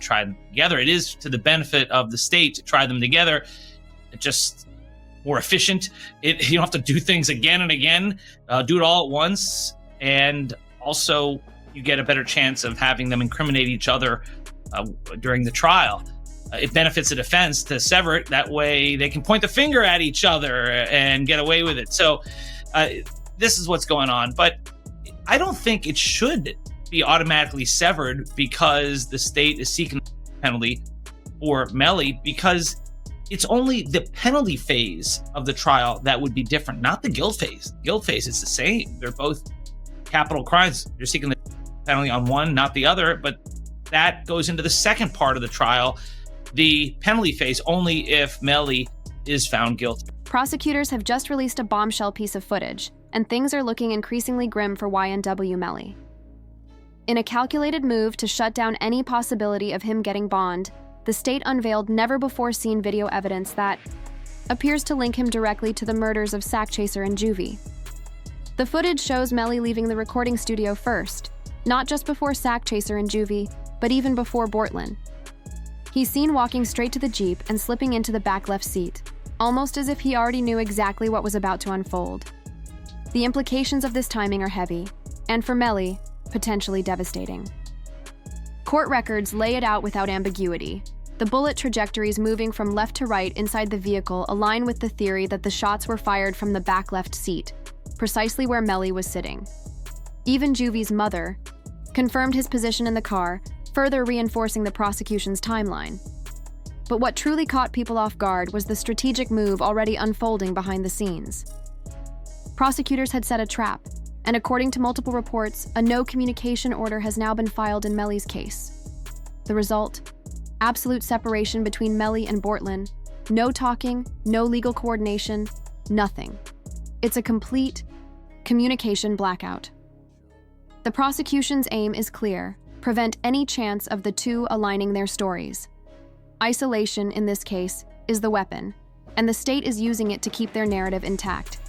try them together. It is to the benefit of the state to try them together. It's just more efficient. You don't have to do things again and again, do it all at once. And also you get a better chance of having them incriminate each other during the trial. It benefits the defense to sever it. That way they can point the finger at each other and get away with it. So this is what's going on. But I don't think it should be automatically severed because the state is seeking a penalty for Melly, because it's only the penalty phase of the trial that would be different, not the guilt phase. The guilt phase is the same. They're both capital crimes. You're seeking the penalty on one, not the other, but that goes into the second part of the trial, the penalty phase, only if Melly is found guilty. Prosecutors have just released a bombshell piece of footage, and things are looking increasingly grim for YNW Melly. In a calculated move to shut down any possibility of him getting bond, the state unveiled never-before-seen video evidence that appears to link him directly to the murders of Sakchaser and Juvy. The footage shows Melly leaving the recording studio first, not just before Sakchaser and Juvy, but even before Bortlin. He's seen walking straight to the Jeep and slipping into the back left seat, almost as if he already knew exactly what was about to unfold. The implications of this timing are heavy, and for Melly, potentially devastating. Court records lay it out without ambiguity. The bullet trajectories moving from left to right inside the vehicle align with the theory that the shots were fired from the back left seat, precisely where Melly was sitting. Even Juvy's mother confirmed his position in the car, further reinforcing the prosecution's timeline. But what truly caught people off guard was the strategic move already unfolding behind the scenes. Prosecutors had set a trap, and according to multiple reports, a no communication order has now been filed in Melly's case. The result? Absolute separation between Melly and Bortlin. No talking, no legal coordination, nothing. It's a complete communication blackout. The prosecution's aim is clear: prevent any chance of the two aligning their stories. Isolation, in this case, is the weapon, and the state is using it to keep their narrative intact.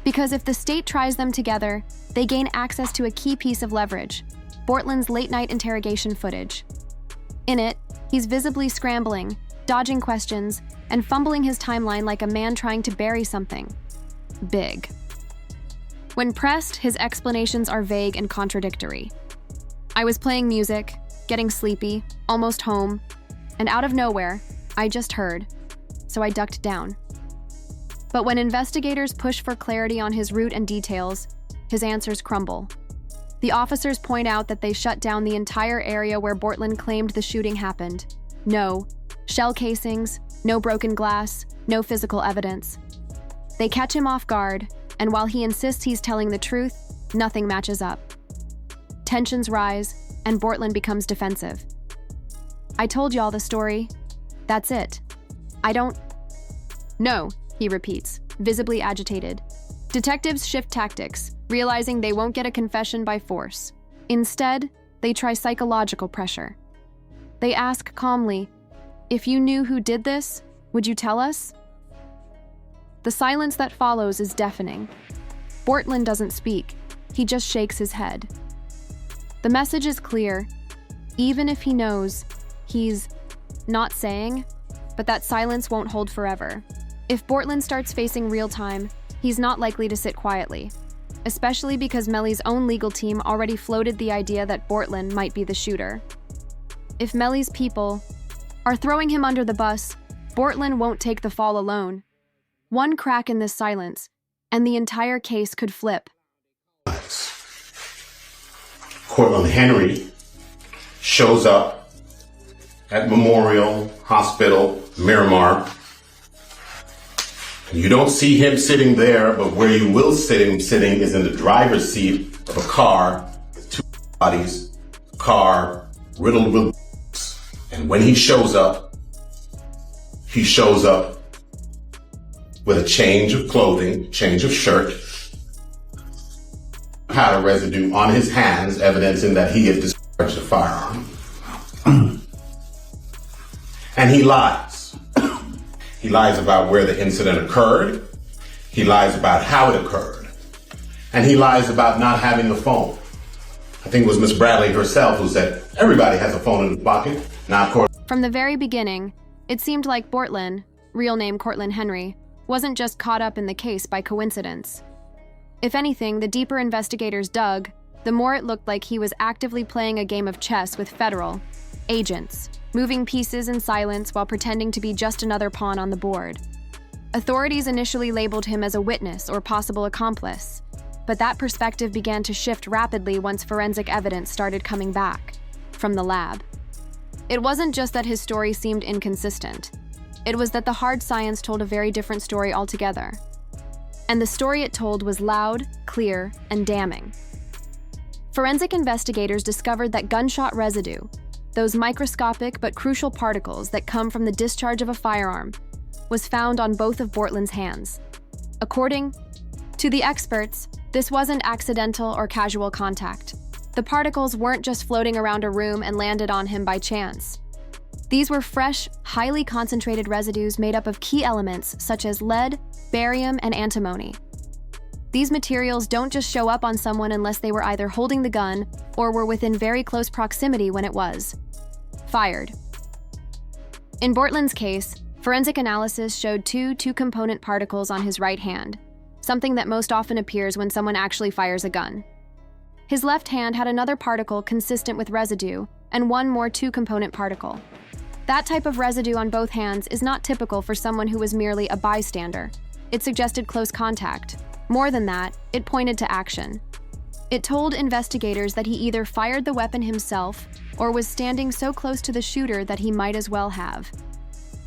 Because if the state tries them together, they gain access to a key piece of leverage: Bortlin's late-night interrogation footage. In it, he's visibly scrambling, dodging questions, and fumbling his timeline like a man trying to bury something big. When pressed, his explanations are vague and contradictory. I was playing music, getting sleepy, almost home, and out of nowhere, I just heard, so I ducked down. But when investigators push for clarity on his route and details, his answers crumble. The officers point out that they shut down the entire area where Bortlin claimed the shooting happened. No shell casings, no broken glass, no physical evidence. They catch him off guard, and while he insists he's telling the truth, nothing matches up. Tensions rise, and Bortlin becomes defensive. I told y'all the story. That's it. I don't... No, he repeats, visibly agitated. Detectives shift tactics, realizing they won't get a confession by force. Instead, they try psychological pressure. They ask calmly, "If you knew who did this, would you tell us?" The silence that follows is deafening. Bortlin doesn't speak, he just shakes his head. The message is clear. Even if he knows, he's not saying, but that silence won't hold forever. If Bortlin starts facing real time, he's not likely to sit quietly, especially because Melly's own legal team already floated the idea that Bortlin might be the shooter. If Melly's people are throwing him under the bus, Bortlin won't take the fall alone. One crack in this silence, and the entire case could flip. Cortland Henry shows up at Memorial Hospital, Miramar. You don't see him sitting there, but where you will see him sitting is in the driver's seat of a car with two bodies, car riddled with bullets. And when he shows up with a change of clothing, change of shirt, powder residue on his hands, evidencing that he had discharged a firearm. And he lies. He lies about where the incident occurred. He lies about how it occurred. And he lies about not having a phone. I think it was Miss Bradley herself who said, everybody has a phone in the pocket. Now, of course, From the very beginning, it seemed like Bortlin, real name Cortland Henry, wasn't just caught up in the case by coincidence. If anything, the deeper investigators dug, the more it looked like he was actively playing a game of chess with federal agents, moving pieces in silence while pretending to be just another pawn on the board. Authorities initially labeled him as a witness or possible accomplice, but that perspective began to shift rapidly once forensic evidence started coming back from the lab. It wasn't just that his story seemed inconsistent. It was that the hard science told a very different story altogether. And the story it told was loud, clear, and damning. Forensic investigators discovered that gunshot residue, those microscopic but crucial particles that come from the discharge of a firearm, was found on both of Bortlin's hands. According to the experts, this wasn't accidental or casual contact. The particles weren't just floating around a room and landed on him by chance. These were fresh, highly concentrated residues made up of key elements such as lead, barium, and antimony. These materials don't just show up on someone unless they were either holding the gun or were within very close proximity when it was fired. In Bortlin's case, forensic analysis showed two-component particles on his right hand, something that most often appears when someone actually fires a gun. His left hand had another particle consistent with residue and one more two-component particle. That type of residue on both hands is not typical for someone who was merely a bystander. It suggested close contact. More than that, it pointed to action. It told investigators that he either fired the weapon himself or was standing so close to the shooter that he might as well have.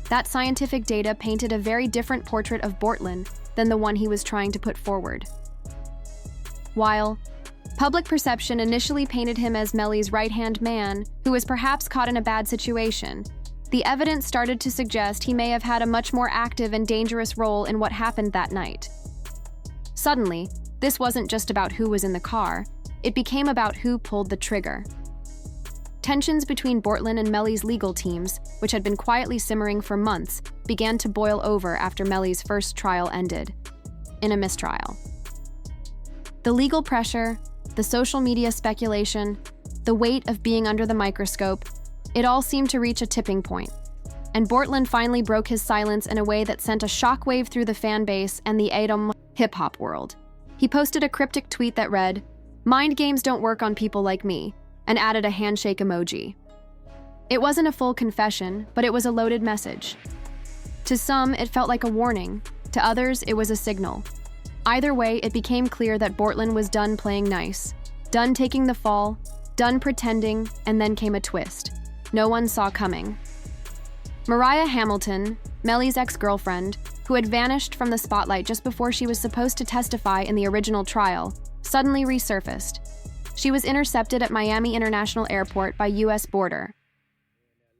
That scientific data painted a very different portrait of Bortlin than the one he was trying to put forward. While public perception initially painted him as Melly's right-hand man, who was perhaps caught in a bad situation, the evidence started to suggest he may have had a much more active and dangerous role in what happened that night. Suddenly, this wasn't just about who was in the car, it became about who pulled the trigger. Tensions between Bortlin and Melly's legal teams, which had been quietly simmering for months, began to boil over after Melly's first trial ended in a mistrial. The legal pressure, the social media speculation, the weight of being under the microscope, it all seemed to reach a tipping point. And Bortlin finally broke his silence in a way that sent a shockwave through the fan base and the ADOM hip-hop world. He posted a cryptic tweet that read, "Mind games don't work on people like me," and added a handshake emoji. It wasn't a full confession, but it was a loaded message. To some, it felt like a warning. To others, it was a signal. Either way, it became clear that Bortlin was done playing nice, done taking the fall, done pretending, and then came a twist no one saw coming. Mariah Hamilton, Melly's ex-girlfriend, who had vanished from the spotlight just before she was supposed to testify in the original trial, suddenly resurfaced. She was intercepted at Miami International Airport by U.S. Border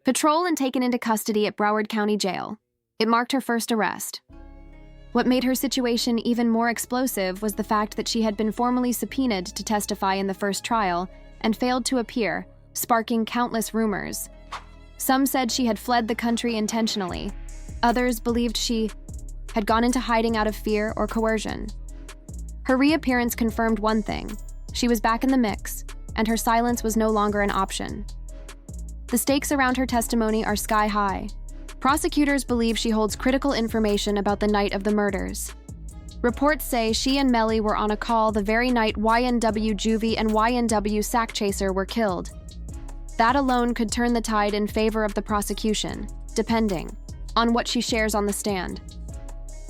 Patrol and taken into custody at Broward County Jail. It marked her first arrest. What made her situation even more explosive was the fact that she had been formally subpoenaed to testify in the first trial and failed to appear, sparking countless rumors. Some said she had fled the country intentionally. Others believed she had gone into hiding out of fear or coercion. Her reappearance confirmed one thing: she was back in the mix, and her silence was no longer an option. The stakes around her testimony are sky high. Prosecutors believe she holds critical information about the night of the murders. Reports say she and Melly were on a call the very night YNW Juvy and YNW Sakchaser were killed. That alone could turn the tide in favor of the prosecution, depending on what she shares on the stand.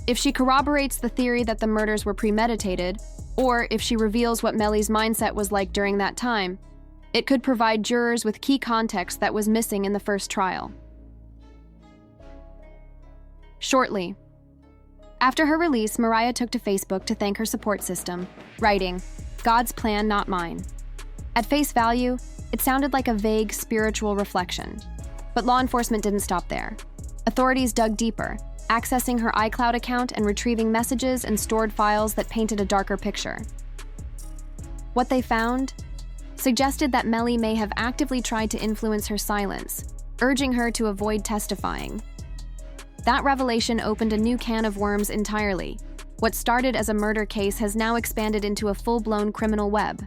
If she corroborates the theory that the murders were premeditated, or if she reveals what Melly's mindset was like during that time, it could provide jurors with key context that was missing in the first trial. Shortly after her release, Mariah took to Facebook to thank her support system, writing, "God's plan, not mine." At face value, it sounded like a vague spiritual reflection. But law enforcement didn't stop there. Authorities dug deeper, accessing her iCloud account and retrieving messages and stored files that painted a darker picture. What they found suggested that Melly may have actively tried to influence her silence, urging her to avoid testifying. That revelation opened a new can of worms entirely. What started as a murder case has now expanded into a full-blown criminal web.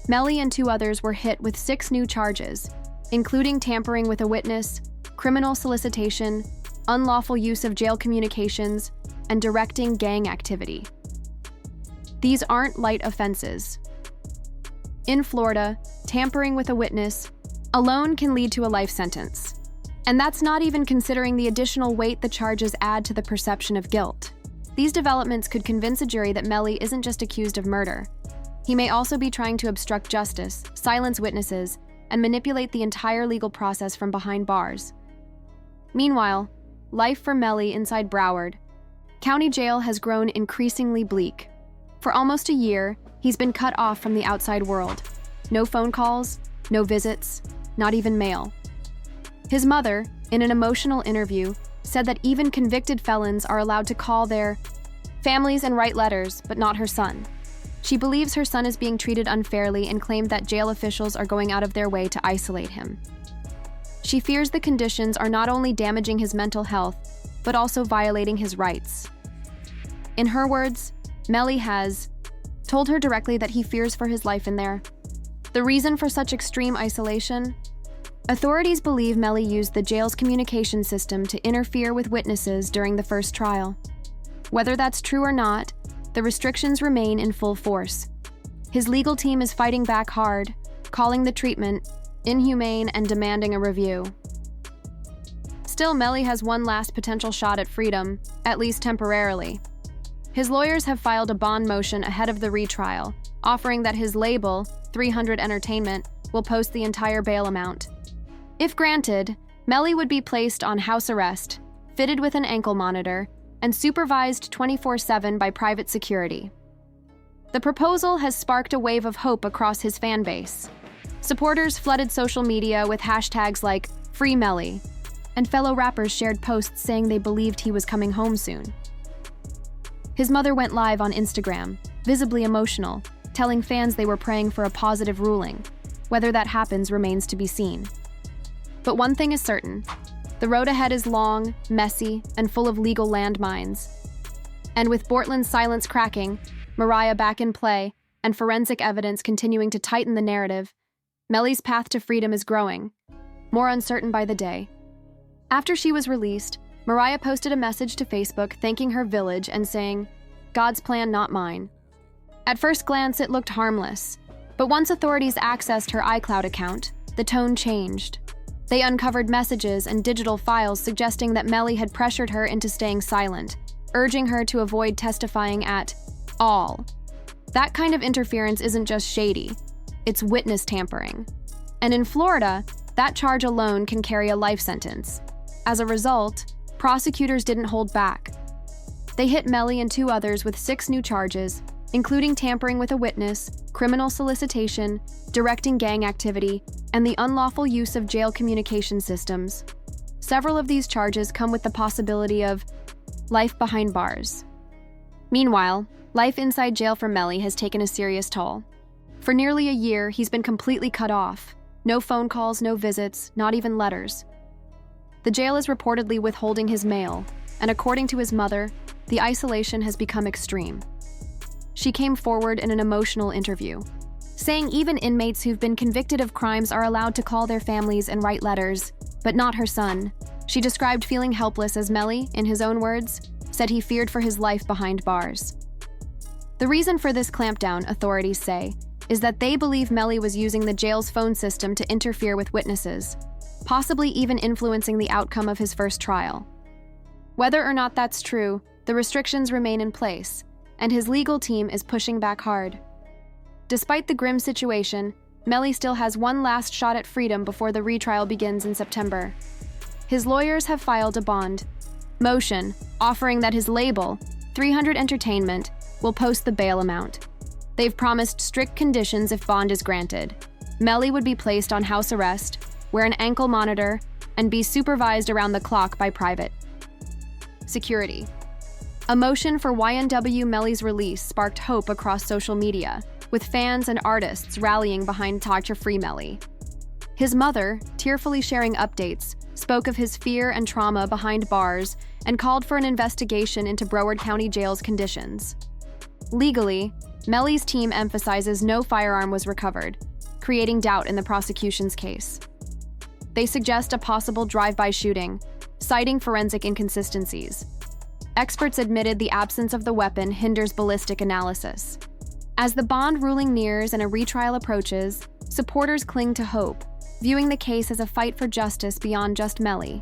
Melly and 2 others were hit with 6 new charges, including tampering with a witness, criminal solicitation, unlawful use of jail communications, and directing gang activity. These aren't light offenses. In Florida, tampering with a witness alone can lead to a life sentence. And that's not even considering the additional weight the charges add to the perception of guilt. These developments could convince a jury that Melly isn't just accused of murder. He may also be trying to obstruct justice, silence witnesses, and manipulate the entire legal process from behind bars. Meanwhile, life for Melly inside Broward County Jail has grown increasingly bleak. For almost a year, he's been cut off from the outside world. No phone calls, no visits, not even mail. His mother, in an emotional interview, said that even convicted felons are allowed to call their families and write letters, but not her son. She believes her son is being treated unfairly and claimed that jail officials are going out of their way to isolate him. She fears the conditions are not only damaging his mental health, but also violating his rights. In her words, Melly has told her directly that he fears for his life in there. The reason for such extreme isolation? Authorities believe Melly used the jail's communication system to interfere with witnesses during the first trial. Whether that's true or not, the restrictions remain in full force. His legal team is fighting back hard, calling the treatment inhumane and demanding a review. Still, Melly has one last potential shot at freedom, at least temporarily. His lawyers have filed a bond motion ahead of the retrial, offering that his label, 300 Entertainment, will post the entire bail amount. If granted, Melly would be placed on house arrest, fitted with an ankle monitor, and supervised 24/7 by private security. The proposal has sparked a wave of hope across his fan base. Supporters flooded social media with hashtags like Free Melly, and fellow rappers shared posts saying they believed he was coming home soon. His mother went live on Instagram, visibly emotional, telling fans they were praying for a positive ruling. Whether that happens remains to be seen. But one thing is certain: the road ahead is long, messy, and full of legal landmines. And with Bortland's silence cracking, Mariah back in play, and forensic evidence continuing to tighten the narrative, Melly's path to freedom is growing, more uncertain by the day. After she was released, Mariah posted a message to Facebook thanking her village and saying, "God's plan, not mine." At first glance, it looked harmless, but once authorities accessed her iCloud account, the tone changed. They uncovered messages and digital files suggesting that Melly had pressured her into staying silent, urging her to avoid testifying at all. That kind of interference isn't just shady, it's witness tampering. And in Florida, that charge alone can carry a life sentence. As a result, prosecutors didn't hold back. They hit Melly and 2 others with 6 new charges, including tampering with a witness, criminal solicitation, directing gang activity, and the unlawful use of jail communication systems. Several of these charges come with the possibility of life behind bars. Meanwhile, life inside jail for Melly has taken a serious toll. For nearly a year, he's been completely cut off. No phone calls, no visits, not even letters. The jail is reportedly withholding his mail, and according to his mother, the isolation has become extreme. She came forward in an emotional interview, saying even inmates who've been convicted of crimes are allowed to call their families and write letters, but not her son. She described feeling helpless as Melly, in his own words, said he feared for his life behind bars. The reason for this clampdown, authorities say, is that they believe Melly was using the jail's phone system to interfere with witnesses, possibly even influencing the outcome of his first trial. Whether or not that's true, the restrictions remain in place, and his legal team is pushing back hard. Despite the grim situation, Melly still has one last shot at freedom before the retrial begins in September. His lawyers have filed a bond motion offering that his label, 300 Entertainment, will post the bail amount. They've promised strict conditions if bond is granted. Melly would be placed on house arrest, wear an ankle monitor, and be supervised around the clock by private security. A motion for YNW Melly's release sparked hope across social media, with fans and artists rallying behind Dr. Free Melly. His mother, tearfully sharing updates, spoke of his fear and trauma behind bars and called for an investigation into Broward County Jail's conditions. Legally, Melly's team emphasizes no firearm was recovered, creating doubt in the prosecution's case. They suggest a possible drive-by shooting, citing forensic inconsistencies. Experts admitted the absence of the weapon hinders ballistic analysis. As the bond ruling nears and a retrial approaches, supporters cling to hope, viewing the case as a fight for justice beyond just Melly.